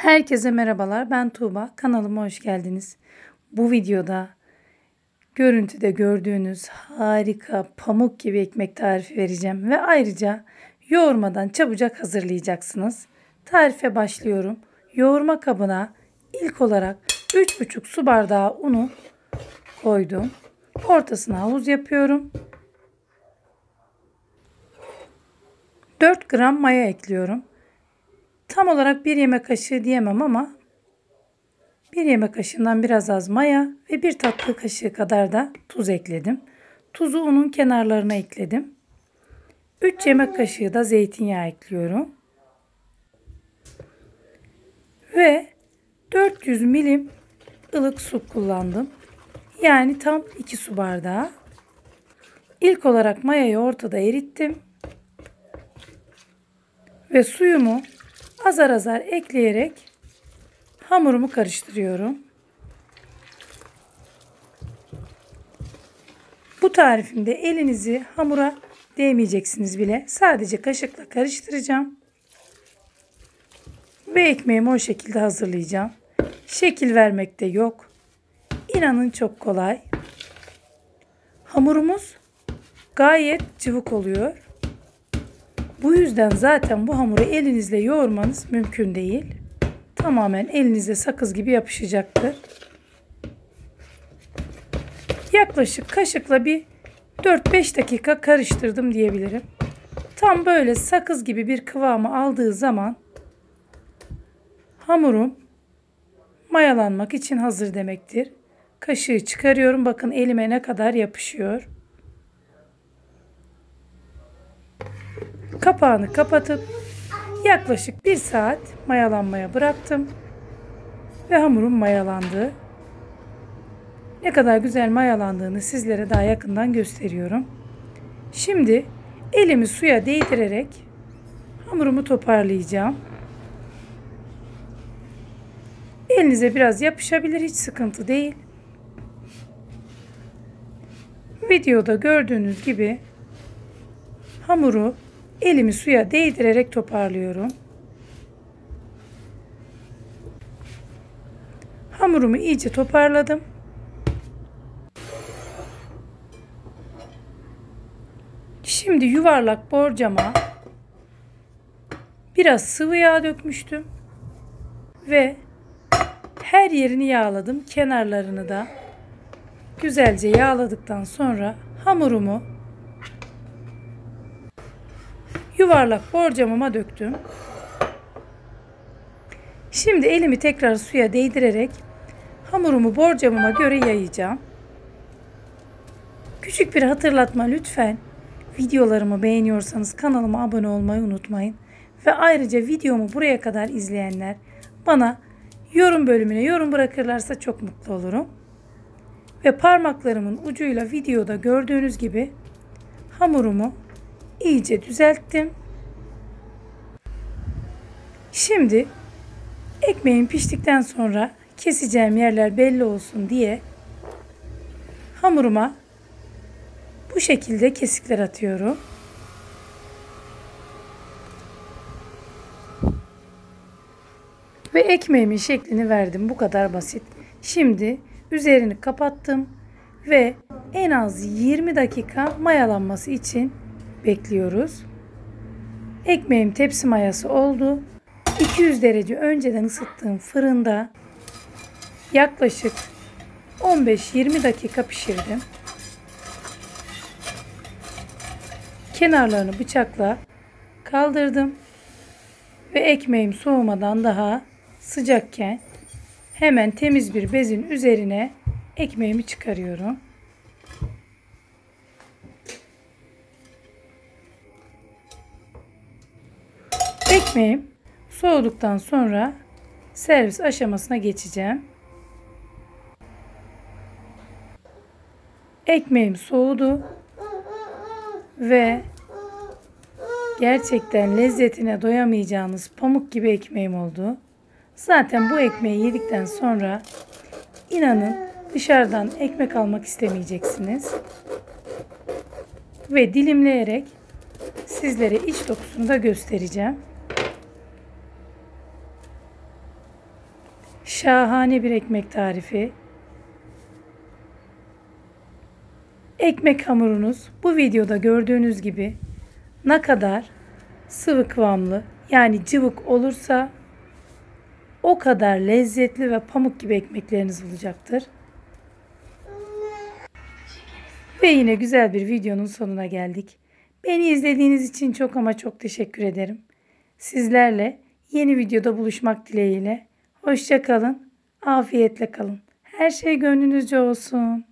Herkese merhabalar. Ben Tuğba. Kanalıma hoş geldiniz. Bu videoda görüntüde gördüğünüz harika pamuk gibi ekmek tarifi vereceğim ve ayrıca yoğurmadan çabucak hazırlayacaksınız. Tarife başlıyorum. Yoğurma kabına ilk olarak 3,5 su bardağı unu koydum. Ortasına havuz yapıyorum. 4 gram maya ekliyorum. Tam olarak 1 yemek kaşığı diyemem ama 1 yemek kaşığından biraz az maya ve 1 tatlı kaşığı kadar da tuz ekledim. Tuzu unun kenarlarına ekledim. 3 yemek kaşığı da zeytinyağı ekliyorum. Ve 400 milim ılık su kullandım. Yani tam 2 su bardağı. İlk olarak mayayı ortada erittim. Ve suyumu azar azar ekleyerek hamurumu karıştırıyorum. Bu tarifimde elinizi hamura değmeyeceksiniz bile. Sadece kaşıkla karıştıracağım. Ve ekmeğimi o şekilde hazırlayacağım. Şekil vermek de yok. İnanın çok kolay. Hamurumuz gayet cıvık oluyor. Bu yüzden zaten bu hamuru elinizle yoğurmanız mümkün değil. Tamamen elinize sakız gibi yapışacaktır. Yaklaşık kaşıkla bir 4-5 dakika karıştırdım diyebilirim. Tam böyle sakız gibi bir kıvamı aldığı zaman hamurum mayalanmak için hazır demektir. Kaşığı çıkarıyorum. Bakın elime ne kadar yapışıyor. Kapağını kapatıp yaklaşık 1 saat mayalanmaya bıraktım. Ve hamurum mayalandı. Ne kadar güzel mayalandığını sizlere daha yakından gösteriyorum. Şimdi elimi suya değdirerek hamurumu toparlayacağım. Elinize biraz yapışabilir, hiç sıkıntı değil. Videoda gördüğünüz gibi hamuru elimi suya değdirerek toparlıyorum. Hamurumu iyice toparladım. Şimdi yuvarlak borcama biraz sıvı yağ dökmüştüm ve her yerini yağladım. Kenarlarını da güzelce yağladıktan sonra hamurumu yuvarlak borcamama döktüm. Şimdi elimi tekrar suya değdirerek hamurumu borcamama göre yayacağım. Küçük bir hatırlatma lütfen. Videolarımı beğeniyorsanız kanalıma abone olmayı unutmayın. Ve ayrıca videomu buraya kadar izleyenler bana yorum bölümüne yorum bırakırlarsa çok mutlu olurum. Ve parmaklarımın ucuyla videoda gördüğünüz gibi hamurumu iyice düzelttim. Şimdi ekmeğim piştikten sonra keseceğim yerler belli olsun diye hamuruma bu şekilde kesikler atıyorum. Ve ekmeğimin şeklini verdim. Bu kadar basit. Şimdi üzerini kapattım ve en az 20 dakika mayalanması için bekliyoruz. Ekmeğim tepsi mayası oldu. 200 derece önceden ısıttığım fırında yaklaşık 15-20 dakika pişirdim. Kenarlarını bıçakla kaldırdım ve ekmeğim soğumadan daha sıcakken hemen temiz bir bezin üzerine ekmeğimi çıkarıyorum. Ekmeğim soğuduktan sonra servis aşamasına geçeceğim. Ekmeğim soğudu ve gerçekten lezzetine doyamayacağınız pamuk gibi ekmeğim oldu. Zaten bu ekmeği yedikten sonra inanın dışarıdan ekmek almak istemeyeceksiniz. Ve dilimleyerek sizlere iç dokusunu da göstereceğim. Şahane bir ekmek tarifi. Ekmek hamurunuz bu videoda gördüğünüz gibi ne kadar sıvı kıvamlı yani cıvık olursa o kadar lezzetli ve pamuk gibi ekmekleriniz olacaktır. Ve yine güzel bir videonun sonuna geldik. Beni izlediğiniz için çok ama çok teşekkür ederim. Sizlerle yeni videoda buluşmak dileğiyle. Hoşça kalın, afiyetle kalın. Her şey gönlünüzce olsun.